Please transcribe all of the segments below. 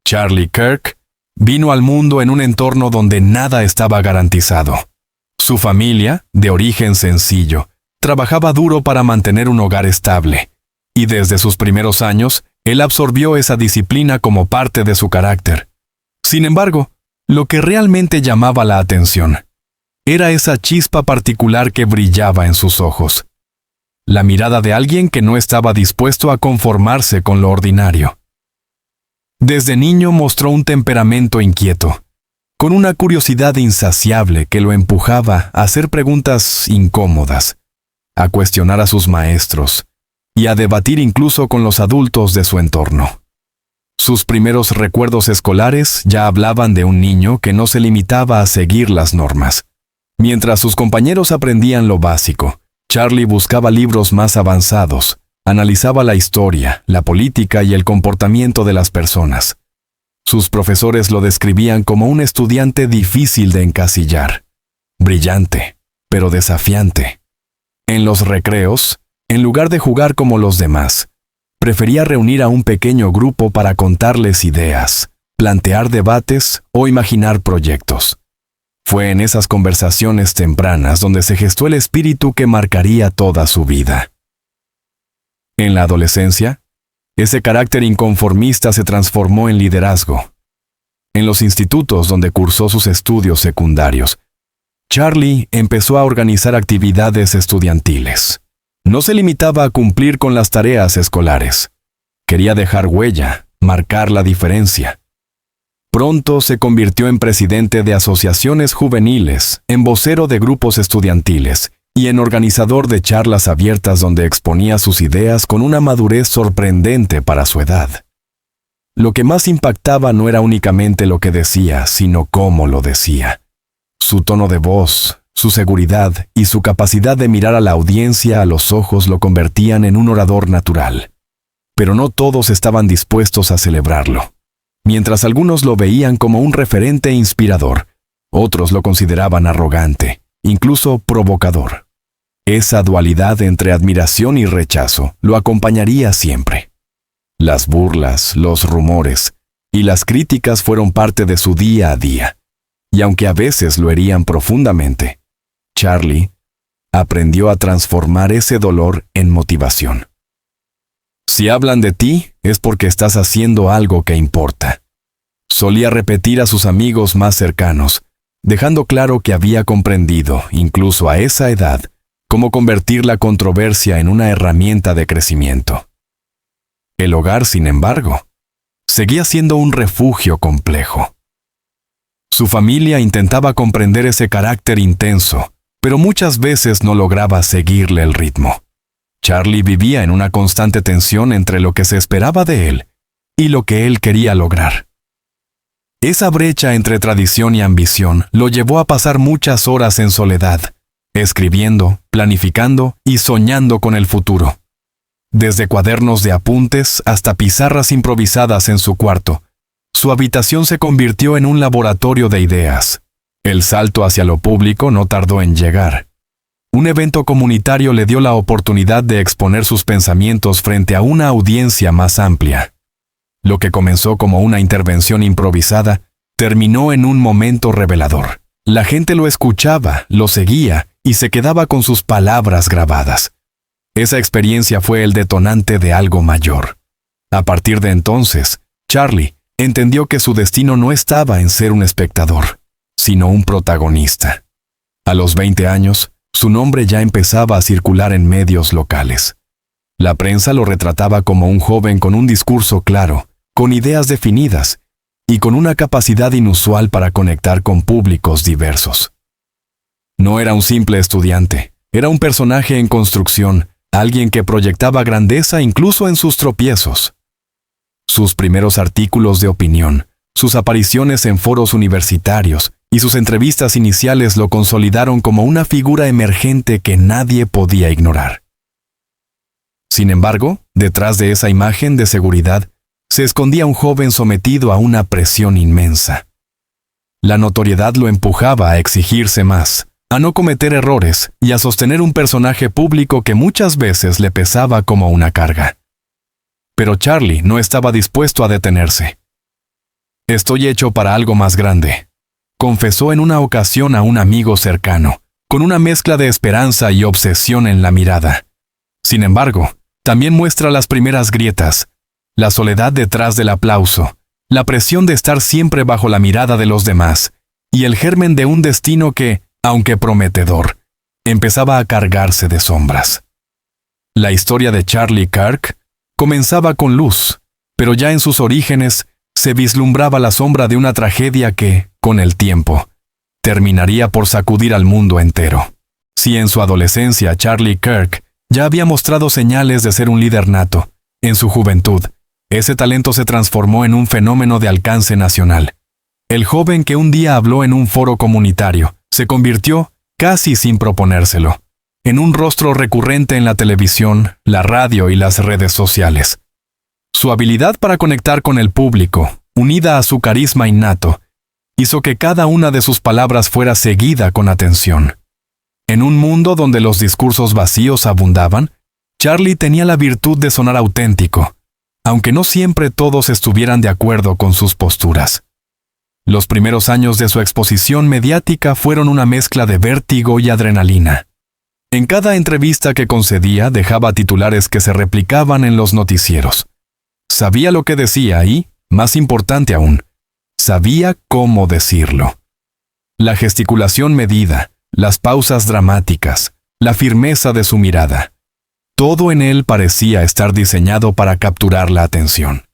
Charlie Kirk vino al mundo en un entorno donde nada estaba garantizado. Su familia, de origen sencillo, trabajaba duro para mantener un hogar estable, y desde sus primeros años, él absorbió esa disciplina como parte de su carácter. Sin embargo, lo que realmente llamaba la atención era esa chispa particular que brillaba en sus ojos. La mirada de alguien que no estaba dispuesto a conformarse con lo ordinario. Desde niño mostró un temperamento inquieto, con una curiosidad insaciable que lo empujaba a hacer preguntas incómodas, a cuestionar a sus maestros y a debatir incluso con los adultos de su entorno. Sus primeros recuerdos escolares ya hablaban de un niño que no se limitaba a seguir las normas. Mientras sus compañeros aprendían lo básico, Charlie buscaba libros más avanzados, analizaba la historia, la política y el comportamiento de las personas. Sus profesores lo describían como un estudiante difícil de encasillar, brillante, pero desafiante. En los recreos, en lugar de jugar como los demás, prefería reunir a un pequeño grupo para contarles ideas, plantear debates o imaginar proyectos. Fue en esas conversaciones tempranas donde se gestó el espíritu que marcaría toda su vida. En la adolescencia, ese carácter inconformista se transformó en liderazgo. En los institutos donde cursó sus estudios secundarios, Charlie empezó a organizar actividades estudiantiles. No se limitaba a cumplir con las tareas escolares. Quería dejar huella, marcar la diferencia. Pronto se convirtió en presidente de asociaciones juveniles, en vocero de grupos estudiantiles y en organizador de charlas abiertas donde exponía sus ideas con una madurez sorprendente para su edad. Lo que más impactaba no era únicamente lo que decía, sino cómo lo decía. Su tono de voz, su seguridad y su capacidad de mirar a la audiencia a los ojos lo convertían en un orador natural. Pero no todos estaban dispuestos a celebrarlo. Mientras algunos lo veían como un referente inspirador, otros lo consideraban arrogante, incluso provocador. Esa dualidad entre admiración y rechazo lo acompañaría siempre. Las burlas, los rumores y las críticas fueron parte de su día a día, y aunque a veces lo herían profundamente, Charlie aprendió a transformar ese dolor en motivación. Si hablan de ti, es porque estás haciendo algo que importa. Solía repetir a sus amigos más cercanos, dejando claro que había comprendido, incluso a esa edad, cómo convertir la controversia en una herramienta de crecimiento. El hogar, sin embargo, seguía siendo un refugio complejo. Su familia intentaba comprender ese carácter intenso, pero muchas veces no lograba seguirle el ritmo. Charlie vivía en una constante tensión entre lo que se esperaba de él y lo que él quería lograr. Esa brecha entre tradición y ambición lo llevó a pasar muchas horas en soledad, escribiendo, planificando y soñando con el futuro. Desde cuadernos de apuntes hasta pizarras improvisadas en su cuarto, su habitación se convirtió en un laboratorio de ideas. El salto hacia lo público no tardó en llegar. Un evento comunitario le dio la oportunidad de exponer sus pensamientos frente a una audiencia más amplia. Lo que comenzó como una intervención improvisada, terminó en un momento revelador. La gente lo escuchaba, lo seguía y se quedaba con sus palabras grabadas. Esa experiencia fue el detonante de algo mayor. A partir de entonces, Charlie entendió que su destino no estaba en ser un espectador, sino un protagonista. A los 20 años, su nombre ya empezaba a circular en medios locales. La prensa lo retrataba como un joven con un discurso claro, con ideas definidas y con una capacidad inusual para conectar con públicos diversos. No era un simple estudiante, era un personaje en construcción, alguien que proyectaba grandeza incluso en sus tropiezos. Sus primeros artículos de opinión, sus apariciones en foros universitarios y sus entrevistas iniciales lo consolidaron como una figura emergente que nadie podía ignorar. Sin embargo, detrás de esa imagen de seguridad, se escondía un joven sometido a una presión inmensa. La notoriedad lo empujaba a exigirse más, a no cometer errores y a sostener un personaje público que muchas veces le pesaba como una carga. Pero Charlie no estaba dispuesto a detenerse. Estoy hecho para algo más grande, confesó en una ocasión a un amigo cercano, con una mezcla de esperanza y obsesión en la mirada. Sin embargo, también muestra las primeras grietas, la soledad detrás del aplauso, la presión de estar siempre bajo la mirada de los demás, y el germen de un destino que, aunque prometedor, empezaba a cargarse de sombras. La historia de Charlie Kirk comenzaba con luz, pero ya en sus orígenes se vislumbraba la sombra de una tragedia que, con el tiempo, terminaría por sacudir al mundo entero. Si en su adolescencia Charlie Kirk ya había mostrado señales de ser un líder nato, en su juventud, ese talento se transformó en un fenómeno de alcance nacional. El joven que un día habló en un foro comunitario se convirtió, casi sin proponérselo, en un rostro recurrente en la televisión, la radio y las redes sociales. Su habilidad para conectar con el público, unida a su carisma innato, hizo que cada una de sus palabras fuera seguida con atención. En un mundo donde los discursos vacíos abundaban, Charlie tenía la virtud de sonar auténtico, aunque no siempre todos estuvieran de acuerdo con sus posturas. Los primeros años de su exposición mediática fueron una mezcla de vértigo y adrenalina. En cada entrevista que concedía dejaba titulares que se replicaban en los noticieros. Sabía lo que decía y, más importante aún, sabía cómo decirlo. La gesticulación medida, las pausas dramáticas, la firmeza de su mirada. Todo en él parecía estar diseñado para capturar la atención.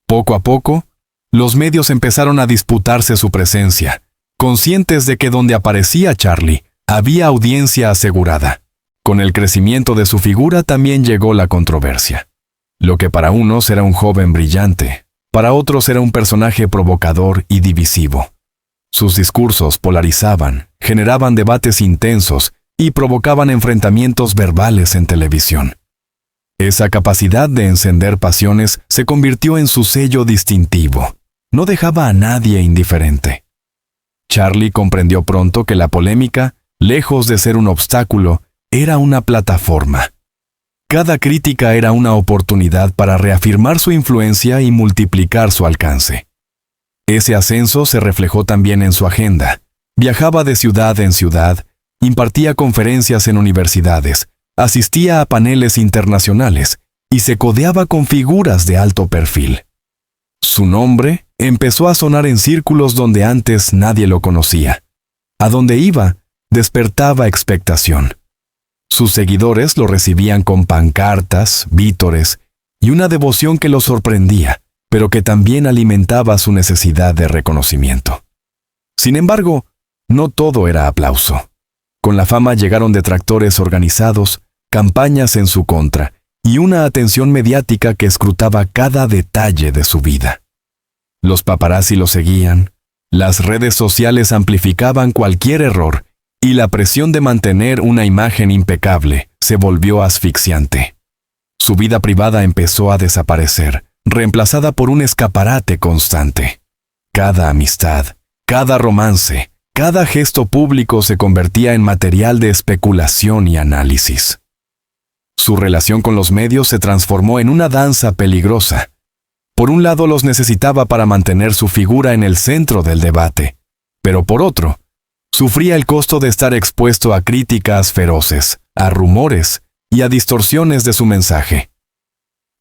Poco a poco, los medios empezaron a disputarse su presencia, conscientes de que donde aparecía Charlie, había audiencia asegurada. Con el crecimiento de su figura también llegó la controversia. Lo que para unos era un joven brillante, para otros era un personaje provocador y divisivo. Sus discursos polarizaban, generaban debates intensos y provocaban enfrentamientos verbales en televisión. Esa capacidad de encender pasiones se convirtió en su sello distintivo. No dejaba a nadie indiferente. Charlie comprendió pronto que la polémica, lejos de ser un obstáculo, era una plataforma. Cada crítica era una oportunidad para reafirmar su influencia y multiplicar su alcance. Ese ascenso se reflejó también en su agenda. Viajaba de ciudad en ciudad, impartía conferencias en universidades, asistía a paneles internacionales y se codeaba con figuras de alto perfil. Su nombre empezó a sonar en círculos donde antes nadie lo conocía. A donde iba, despertaba expectación. Sus seguidores lo recibían con pancartas, vítores y una devoción que lo sorprendía, pero que también alimentaba su necesidad de reconocimiento. Sin embargo, no todo era aplauso. Con la fama llegaron detractores organizados, campañas en su contra y una atención mediática que escrutaba cada detalle de su vida. Los paparazzi lo seguían, las redes sociales amplificaban cualquier error y la presión de mantener una imagen impecable se volvió asfixiante. Su vida privada empezó a desaparecer, reemplazada por un escaparate constante. Cada amistad, cada romance, cada gesto público se convertía en material de especulación y análisis. Su relación con los medios se transformó en una danza peligrosa. Por un lado los necesitaba para mantener su figura en el centro del debate, pero por otro, sufría el costo de estar expuesto a críticas feroces, a rumores y a distorsiones de su mensaje.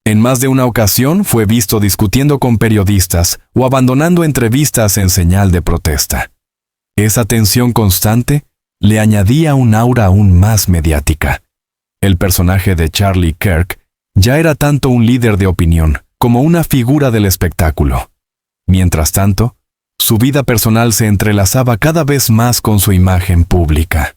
En más de una ocasión fue visto discutiendo con periodistas o abandonando entrevistas en señal de protesta. Esa tensión constante le añadía un aura aún más mediática. El personaje de Charlie Kirk ya era tanto un líder de opinión como una figura del espectáculo. Mientras tanto, su vida personal se entrelazaba cada vez más con su imagen pública.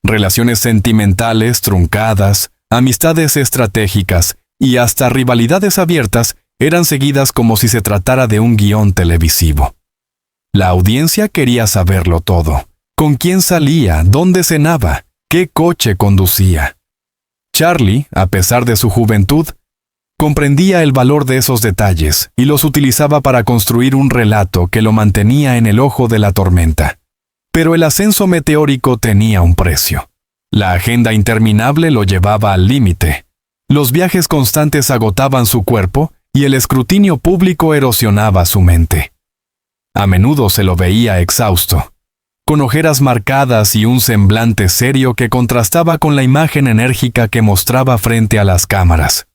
Relaciones sentimentales truncadas, amistades estratégicas y hasta rivalidades abiertas eran seguidas como si se tratara de un guión televisivo. La audiencia quería saberlo todo: con quién salía, dónde cenaba, qué coche conducía. Charlie, a pesar de su juventud, comprendía el valor de esos detalles y los utilizaba para construir un relato que lo mantenía en el ojo de la tormenta. Pero el ascenso meteórico tenía un precio. La agenda interminable lo llevaba al límite. Los viajes constantes agotaban su cuerpo y el escrutinio público erosionaba su mente. A menudo se lo veía exhausto, con ojeras marcadas y un semblante serio que contrastaba con la imagen enérgica que mostraba frente a las cámaras.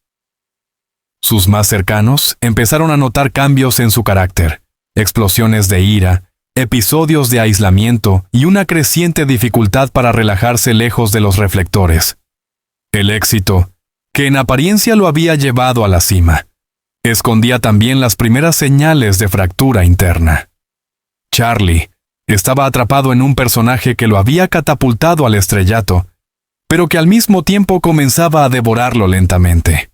Sus más cercanos empezaron a notar cambios en su carácter, explosiones de ira, episodios de aislamiento y una creciente dificultad para relajarse lejos de los reflectores. El éxito, que en apariencia lo había llevado a la cima, escondía también las primeras señales de fractura interna. Charlie estaba atrapado en un personaje que lo había catapultado al estrellato, pero que al mismo tiempo comenzaba a devorarlo lentamente.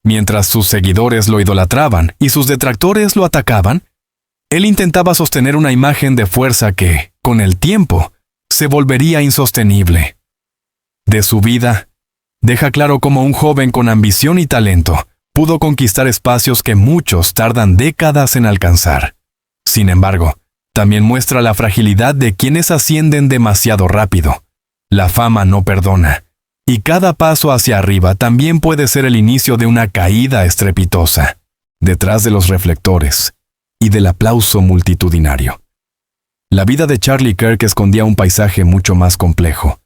Mientras sus seguidores lo idolatraban y sus detractores lo atacaban, él intentaba sostener una imagen de fuerza que, con el tiempo, se volvería insostenible. De su vida, deja claro cómo un joven con ambición y talento pudo conquistar espacios que muchos tardan décadas en alcanzar. Sin embargo, también muestra la fragilidad de quienes ascienden demasiado rápido. La fama no perdona, y cada paso hacia arriba también puede ser el inicio de una caída estrepitosa, detrás de los reflectores y del aplauso multitudinario. La vida de Charlie Kirk escondía un paisaje mucho más complejo,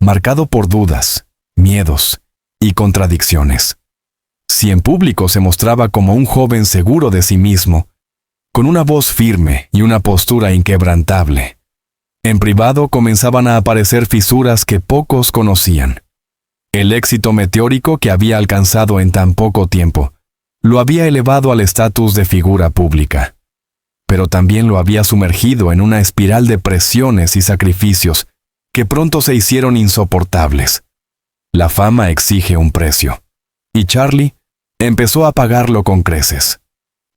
marcado por dudas, miedos y contradicciones. Si en público se mostraba como un joven seguro de sí mismo, con una voz firme y una postura inquebrantable, en privado comenzaban a aparecer fisuras que pocos conocían. El éxito meteórico que había alcanzado en tan poco tiempo lo había elevado al estatus de figura pública, pero también lo había sumergido en una espiral de presiones y sacrificios que pronto se hicieron insoportables. La fama exige un precio, y Charlie empezó a pagarlo con creces.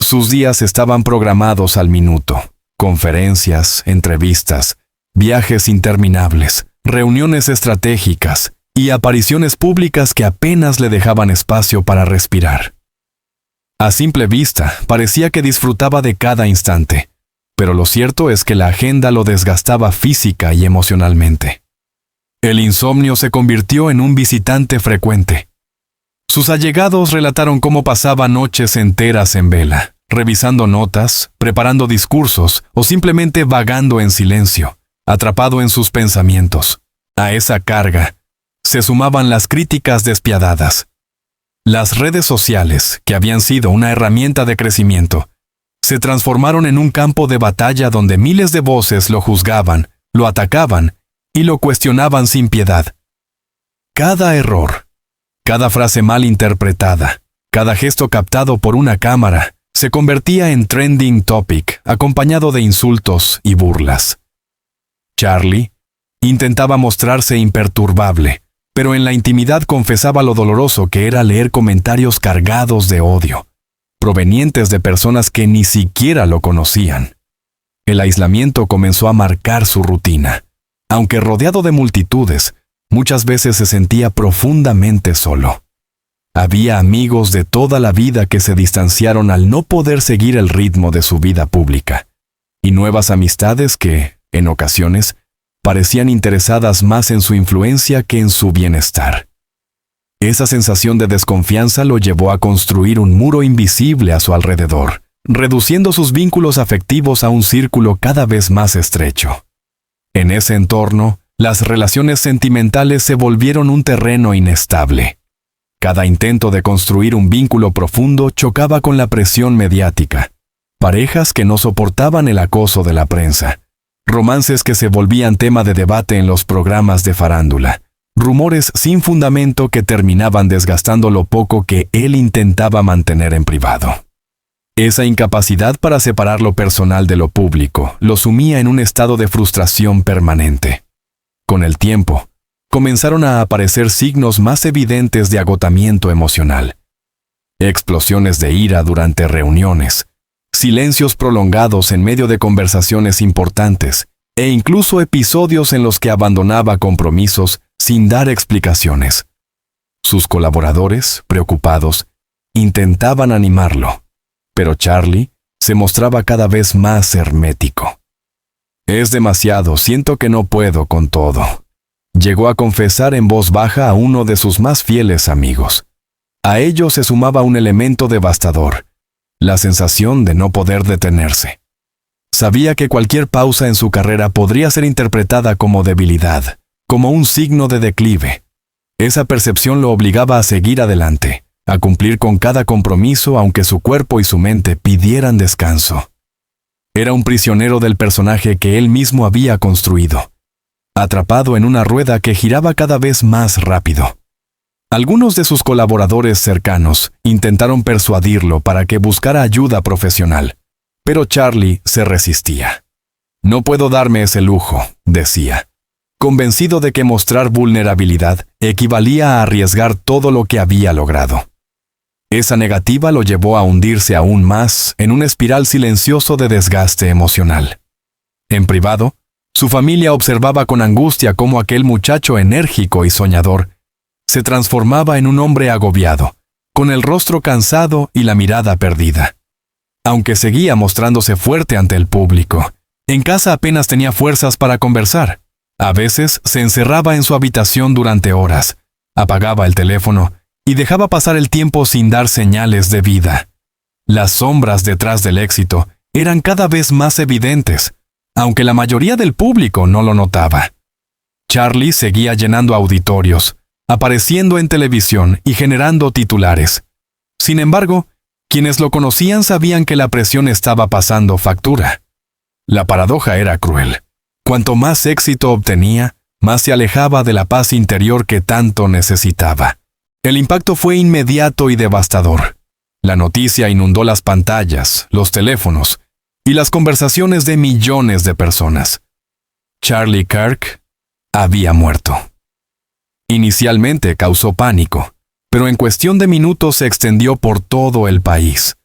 Sus días estaban programados al minuto: conferencias, entrevistas, viajes interminables, reuniones estratégicas y apariciones públicas que apenas le dejaban espacio para respirar. A simple vista, parecía que disfrutaba de cada instante, pero lo cierto es que la agenda lo desgastaba física y emocionalmente. El insomnio se convirtió en un visitante frecuente. Sus allegados relataron cómo pasaba noches enteras en vela, revisando notas, preparando discursos o simplemente vagando en silencio, atrapado en sus pensamientos. A esa carga se sumaban las críticas despiadadas. Las redes sociales, que habían sido una herramienta de crecimiento, se transformaron en un campo de batalla donde miles de voces lo juzgaban, lo atacaban y lo cuestionaban sin piedad. Cada error, cada frase mal interpretada, cada gesto captado por una cámara, se convertía en trending topic, acompañado de insultos y burlas. Charlie intentaba mostrarse imperturbable, pero en la intimidad confesaba lo doloroso que era leer comentarios cargados de odio, provenientes de personas que ni siquiera lo conocían. El aislamiento comenzó a marcar su rutina. Aunque rodeado de multitudes, muchas veces se sentía profundamente solo. Había amigos de toda la vida que se distanciaron al no poder seguir el ritmo de su vida pública, y nuevas amistades que, en ocasiones, parecían interesadas más en su influencia que en su bienestar. Esa sensación de desconfianza lo llevó a construir un muro invisible a su alrededor, reduciendo sus vínculos afectivos a un círculo cada vez más estrecho. En ese entorno, las relaciones sentimentales se volvieron un terreno inestable. Cada intento de construir un vínculo profundo chocaba con la presión mediática. Parejas que no soportaban el acoso de la prensa. Romances que se volvían tema de debate en los programas de farándula. Rumores sin fundamento que terminaban desgastando lo poco que él intentaba mantener en privado. Esa incapacidad para separar lo personal de lo público lo sumía en un estado de frustración permanente. Con el tiempo, comenzaron a aparecer signos más evidentes de agotamiento emocional. Explosiones de ira durante reuniones, silencios prolongados en medio de conversaciones importantes, e incluso episodios en los que abandonaba compromisos sin dar explicaciones. Sus colaboradores, preocupados, intentaban animarlo, pero Charlie se mostraba cada vez más hermético. «Es demasiado, siento que no puedo con todo», llegó a confesar en voz baja a uno de sus más fieles amigos. A ello se sumaba un elemento devastador: la sensación de no poder detenerse. Sabía que cualquier pausa en su carrera podría ser interpretada como debilidad, como un signo de declive. Esa percepción lo obligaba a seguir adelante, a cumplir con cada compromiso aunque su cuerpo y su mente pidieran descanso. Era un prisionero del personaje que él mismo había construido, atrapado en una rueda que giraba cada vez más rápido. Algunos de sus colaboradores cercanos intentaron persuadirlo para que buscara ayuda profesional, pero Charlie se resistía. «No puedo darme ese lujo», decía, convencido de que mostrar vulnerabilidad equivalía a arriesgar todo lo que había logrado. Esa negativa lo llevó a hundirse aún más en un espiral silencioso de desgaste emocional. En privado, su familia observaba con angustia cómo aquel muchacho enérgico y soñador se transformaba en un hombre agobiado, con el rostro cansado y la mirada perdida. Aunque seguía mostrándose fuerte ante el público, en casa apenas tenía fuerzas para conversar. A veces se encerraba en su habitación durante horas, apagaba el teléfono y dejaba pasar el tiempo sin dar señales de vida. Las sombras detrás del éxito eran cada vez más evidentes, aunque la mayoría del público no lo notaba. Charlie seguía llenando auditorios, apareciendo en televisión y generando titulares. Sin embargo, quienes lo conocían sabían que la presión estaba pasando factura. La paradoja era cruel. Cuanto más éxito obtenía, más se alejaba de la paz interior que tanto necesitaba. El impacto fue inmediato y devastador. La noticia inundó las pantallas, los teléfonos y las conversaciones de millones de personas. Charlie Kirk había muerto. Inicialmente causó pánico, pero en cuestión de minutos se extendió por todo el país,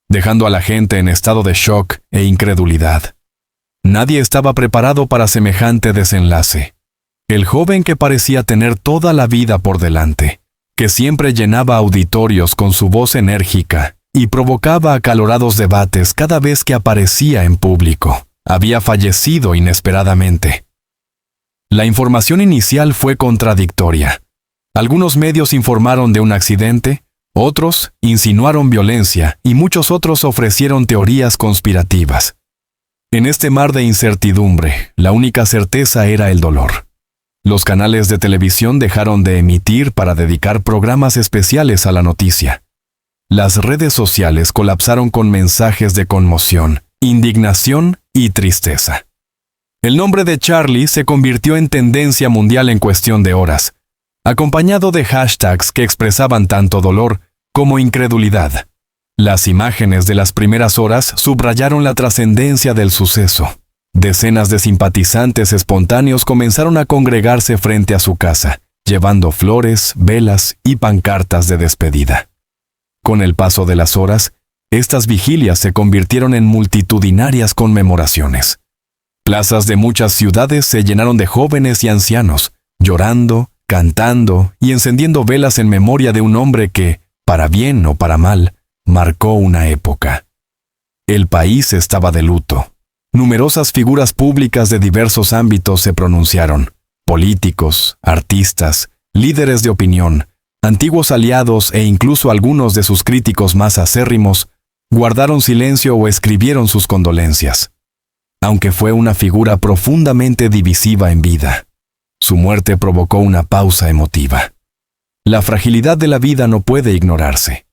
dejando a la gente en estado de shock e incredulidad. Nadie estaba preparado para semejante desenlace. El joven que parecía tener toda la vida por delante, que siempre llenaba auditorios con su voz enérgica y provocaba acalorados debates cada vez que aparecía en público, había fallecido inesperadamente. La información inicial fue contradictoria. Algunos medios informaron de un accidente, otros insinuaron violencia y muchos otros ofrecieron teorías conspirativas. En este mar de incertidumbre, la única certeza era el dolor. Los canales de televisión dejaron de emitir para dedicar programas especiales a la noticia. Las redes sociales colapsaron con mensajes de conmoción, indignación y tristeza. El nombre de Charlie se convirtió en tendencia mundial en cuestión de horas, acompañado de hashtags que expresaban tanto dolor como incredulidad. Las imágenes de las primeras horas subrayaron la trascendencia del suceso. Decenas de simpatizantes espontáneos comenzaron a congregarse frente a su casa, llevando flores, velas y pancartas de despedida. Con el paso de las horas, estas vigilias se convirtieron en multitudinarias conmemoraciones. Plazas de muchas ciudades se llenaron de jóvenes y ancianos, llorando, cantando y encendiendo velas en memoria de un hombre que, para bien o para mal, marcó una época. El país estaba de luto. Numerosas figuras públicas de diversos ámbitos se pronunciaron. Políticos, artistas, líderes de opinión, antiguos aliados e incluso algunos de sus críticos más acérrimos guardaron silencio o escribieron sus condolencias. Aunque fue una figura profundamente divisiva en vida, su muerte provocó una pausa emotiva. La fragilidad de la vida no puede ignorarse.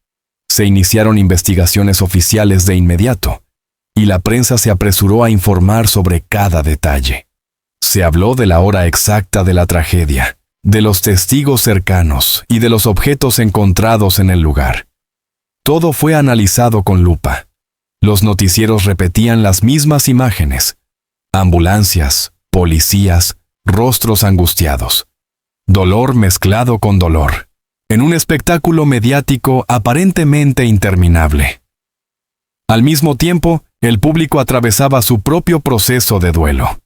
Se iniciaron investigaciones oficiales de inmediato, y la prensa se apresuró a informar sobre cada detalle. Se habló de la hora exacta de la tragedia, de los testigos cercanos y de los objetos encontrados en el lugar. Todo fue analizado con lupa. Los noticieros repetían las mismas imágenes: ambulancias, policías, rostros angustiados. Dolor mezclado con dolor, en un espectáculo mediático aparentemente interminable. Al mismo tiempo, el público atravesaba su propio proceso de duelo.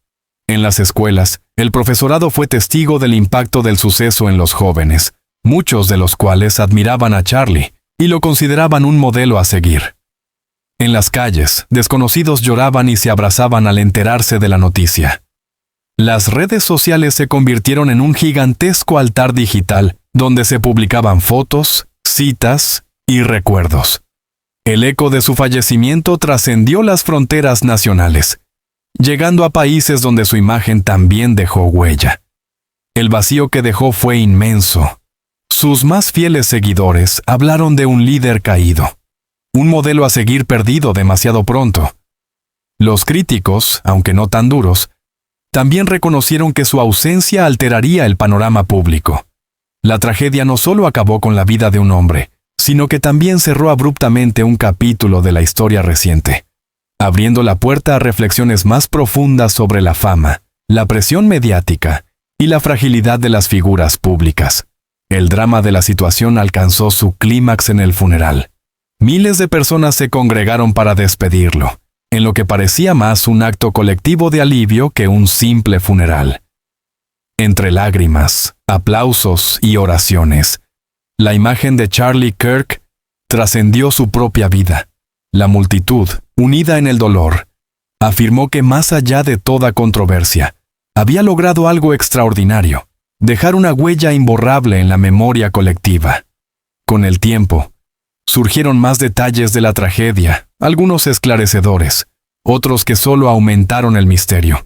En las escuelas, el profesorado fue testigo del impacto del suceso en los jóvenes, muchos de los cuales admiraban a Charlie y lo consideraban un modelo a seguir. En las calles, desconocidos lloraban y se abrazaban al enterarse de la noticia. Las redes sociales se convirtieron en un gigantesco altar digital donde se publicaban fotos, citas y recuerdos. El eco de su fallecimiento trascendió las fronteras nacionales, llegando a países donde su imagen también dejó huella. El vacío que dejó fue inmenso. Sus más fieles seguidores hablaron de un líder caído, un modelo a seguir perdido demasiado pronto. Los críticos, aunque no tan duros, también reconocieron que su ausencia alteraría el panorama público. La tragedia no solo acabó con la vida de un hombre, sino que también cerró abruptamente un capítulo de la historia reciente, abriendo la puerta a reflexiones más profundas sobre la fama, la presión mediática y la fragilidad de las figuras públicas. El drama de la situación alcanzó su clímax en el funeral. Miles de personas se congregaron para despedirlo, en lo que parecía más un acto colectivo de alivio que un simple funeral. Entre lágrimas, aplausos y oraciones, la imagen de Charlie Kirk trascendió su propia vida. La multitud, unida en el dolor, afirmó que más allá de toda controversia, había logrado algo extraordinario: dejar una huella imborrable en la memoria colectiva. Con el tiempo, surgieron más detalles de la tragedia, algunos esclarecedores, otros que solo aumentaron el misterio.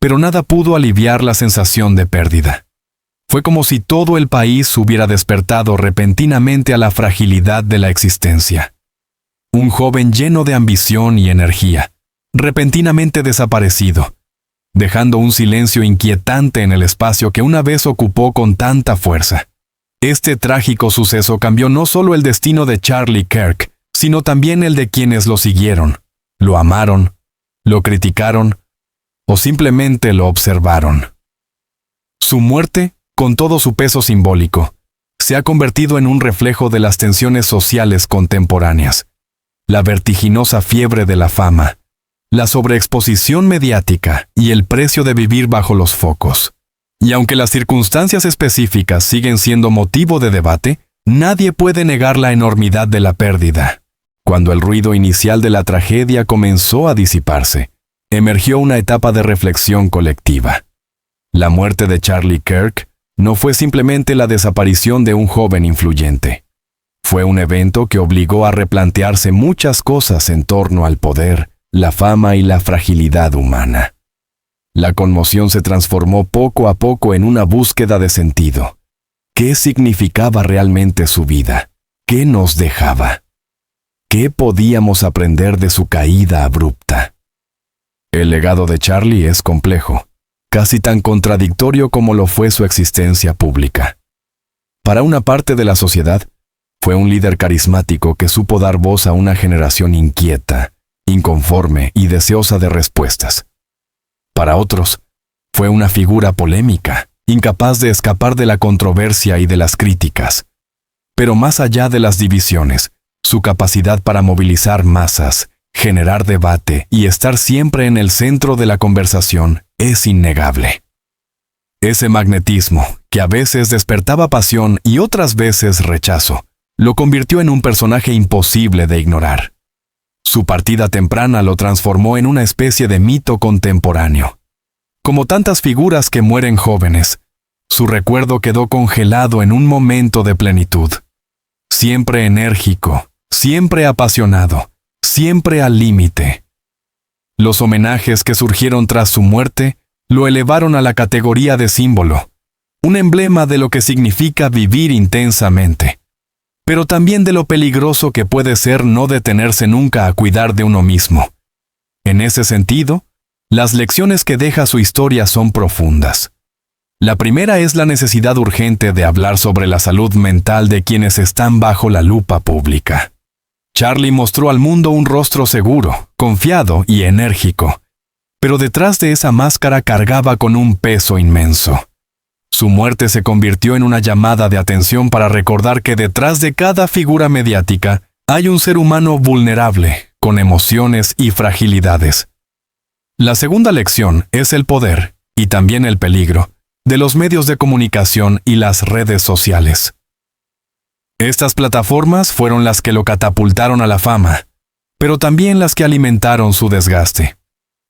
Pero nada pudo aliviar la sensación de pérdida. Fue como si todo el país hubiera despertado repentinamente a la fragilidad de la existencia. Un joven lleno de ambición y energía, repentinamente desaparecido, dejando un silencio inquietante en el espacio que una vez ocupó con tanta fuerza. Este trágico suceso cambió no solo el destino de Charlie Kirk, sino también el de quienes lo siguieron, lo amaron, lo criticaron o simplemente lo observaron. Su muerte, con todo su peso simbólico, se ha convertido en un reflejo de las tensiones sociales contemporáneas, la vertiginosa fiebre de la fama, la sobreexposición mediática y el precio de vivir bajo los focos. Y aunque las circunstancias específicas siguen siendo motivo de debate, nadie puede negar la enormidad de la pérdida. Cuando el ruido inicial de la tragedia comenzó a disiparse, emergió una etapa de reflexión colectiva. La muerte de Charlie Kirk no fue simplemente la desaparición de un joven influyente. Fue un evento que obligó a replantearse muchas cosas en torno al poder, la fama y la fragilidad humana. La conmoción se transformó poco a poco en una búsqueda de sentido. ¿Qué significaba realmente su vida? ¿Qué nos dejaba? ¿Qué podíamos aprender de su caída abrupta? El legado de Charlie es complejo, casi tan contradictorio como lo fue su existencia pública. Para una parte de la sociedad, fue un líder carismático que supo dar voz a una generación inquieta, inconforme y deseosa de respuestas. Para otros, fue una figura polémica, incapaz de escapar de la controversia y de las críticas. Pero más allá de las divisiones, su capacidad para movilizar masas, generar debate y estar siempre en el centro de la conversación es innegable. Ese magnetismo, que a veces despertaba pasión y otras veces rechazo, lo convirtió en un personaje imposible de ignorar. Su partida temprana lo transformó en una especie de mito contemporáneo. Como tantas figuras que mueren jóvenes, su recuerdo quedó congelado en un momento de plenitud. Siempre enérgico, siempre apasionado, siempre al límite. Los homenajes que surgieron tras su muerte lo elevaron a la categoría de símbolo, un emblema de lo que significa vivir intensamente, pero también de lo peligroso que puede ser no detenerse nunca a cuidar de uno mismo. En ese sentido, las lecciones que deja su historia son profundas. La primera es la necesidad urgente de hablar sobre la salud mental de quienes están bajo la lupa pública. Charlie mostró al mundo un rostro seguro, confiado y enérgico, pero detrás de esa máscara cargaba con un peso inmenso. Su muerte se convirtió en una llamada de atención para recordar que detrás de cada figura mediática hay un ser humano vulnerable, con emociones y fragilidades. La segunda lección es el poder, y también el peligro, de los medios de comunicación y las redes sociales. Estas plataformas fueron las que lo catapultaron a la fama, pero también las que alimentaron su desgaste.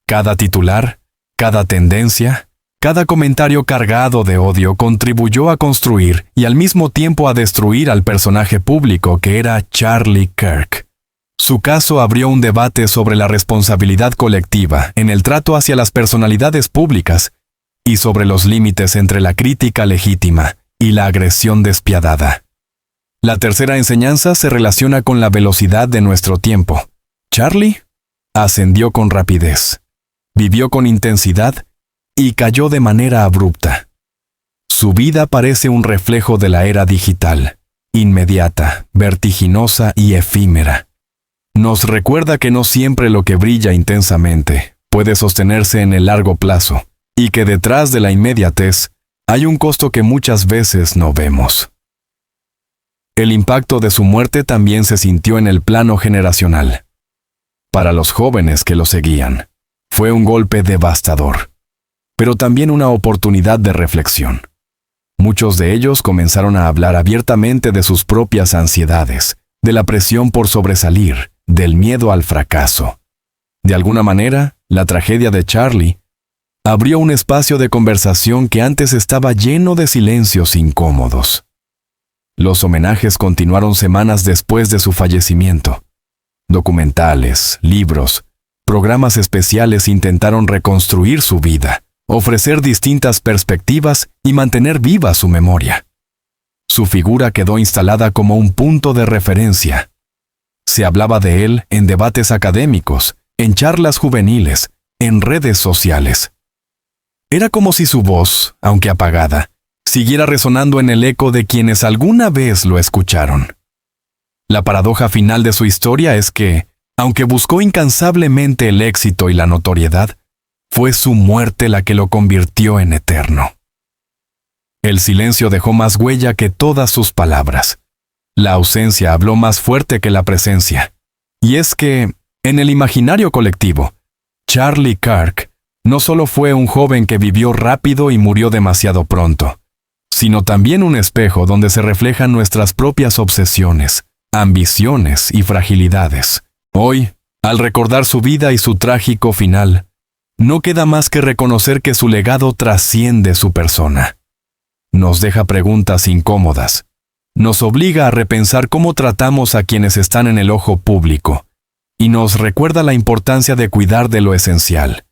Cada titular, cada tendencia, cada comentario cargado de odio contribuyó a construir y al mismo tiempo a destruir al personaje público que era Charlie Kirk. Su caso abrió un debate sobre la responsabilidad colectiva en el trato hacia las personalidades públicas y sobre los límites entre la crítica legítima y la agresión despiadada. La tercera enseñanza se relaciona con la velocidad de nuestro tiempo. Charlie ascendió con rapidez, vivió con intensidad y cayó de manera abrupta. Su vida parece un reflejo de la era digital, inmediata, vertiginosa y efímera. Nos recuerda que no siempre lo que brilla intensamente puede sostenerse en el largo plazo, y que detrás de la inmediatez hay un costo que muchas veces no vemos. El impacto de su muerte también se sintió en el plano generacional. Para los jóvenes que lo seguían, fue un golpe devastador, pero también una oportunidad de reflexión. Muchos de ellos comenzaron a hablar abiertamente de sus propias ansiedades, de la presión por sobresalir, del miedo al fracaso. De alguna manera, la tragedia de Charlie abrió un espacio de conversación que antes estaba lleno de silencios incómodos. Los homenajes continuaron semanas después de su fallecimiento. Documentales, libros, programas especiales intentaron reconstruir su vida, ofrecer distintas perspectivas y mantener viva su memoria. Su figura quedó instalada como un punto de referencia. Se hablaba de él en debates académicos, en charlas juveniles, en redes sociales. Era como si su voz, aunque apagada, siguiera resonando en el eco de quienes alguna vez lo escucharon. La paradoja final de su historia es que, aunque buscó incansablemente el éxito y la notoriedad, fue su muerte la que lo convirtió en eterno. El silencio dejó más huella que todas sus palabras. La ausencia habló más fuerte que la presencia. Y es que, en el imaginario colectivo, Charlie Kirk no solo fue un joven que vivió rápido y murió demasiado pronto, sino también un espejo donde se reflejan nuestras propias obsesiones, ambiciones y fragilidades. Hoy, al recordar su vida y su trágico final, no queda más que reconocer que su legado trasciende su persona. Nos deja preguntas incómodas. Nos obliga a repensar cómo tratamos a quienes están en el ojo público, y nos recuerda la importancia de cuidar de lo esencial: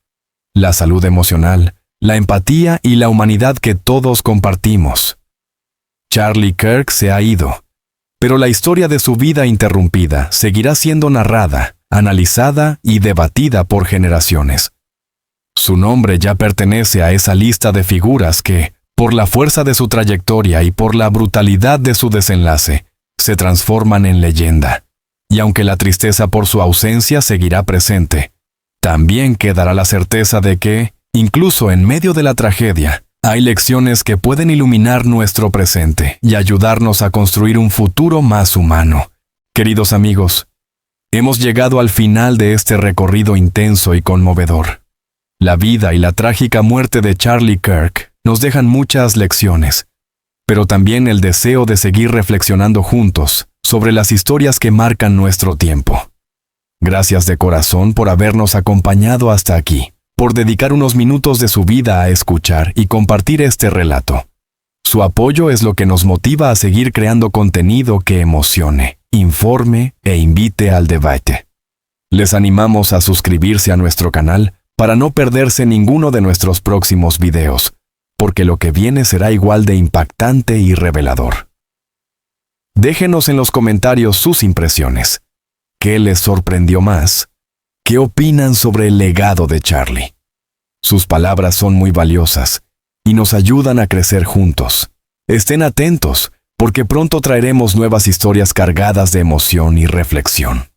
la salud emocional, la empatía y la humanidad que todos compartimos. Charlie Kirk se ha ido, pero la historia de su vida interrumpida seguirá siendo narrada, analizada y debatida por generaciones. Su nombre ya pertenece a esa lista de figuras que, por la fuerza de su trayectoria y por la brutalidad de su desenlace, se transforman en leyenda. Y aunque la tristeza por su ausencia seguirá presente, también quedará la certeza de que, incluso en medio de la tragedia, hay lecciones que pueden iluminar nuestro presente y ayudarnos a construir un futuro más humano. Queridos amigos, hemos llegado al final de este recorrido intenso y conmovedor. La vida y la trágica muerte de Charlie Kirk nos dejan muchas lecciones, pero también el deseo de seguir reflexionando juntos sobre las historias que marcan nuestro tiempo. Gracias de corazón por habernos acompañado hasta aquí, por dedicar unos minutos de su vida a escuchar y compartir este relato. Su apoyo es lo que nos motiva a seguir creando contenido que emocione, informe e invite al debate. Les animamos a suscribirse a nuestro canal para no perderse ninguno de nuestros próximos videos, porque lo que viene será igual de impactante y revelador. Déjenos en los comentarios sus impresiones. ¿Qué les sorprendió más? ¿Qué opinan sobre el legado de Charlie? Sus palabras son muy valiosas y nos ayudan a crecer juntos. Estén atentos, porque pronto traeremos nuevas historias cargadas de emoción y reflexión.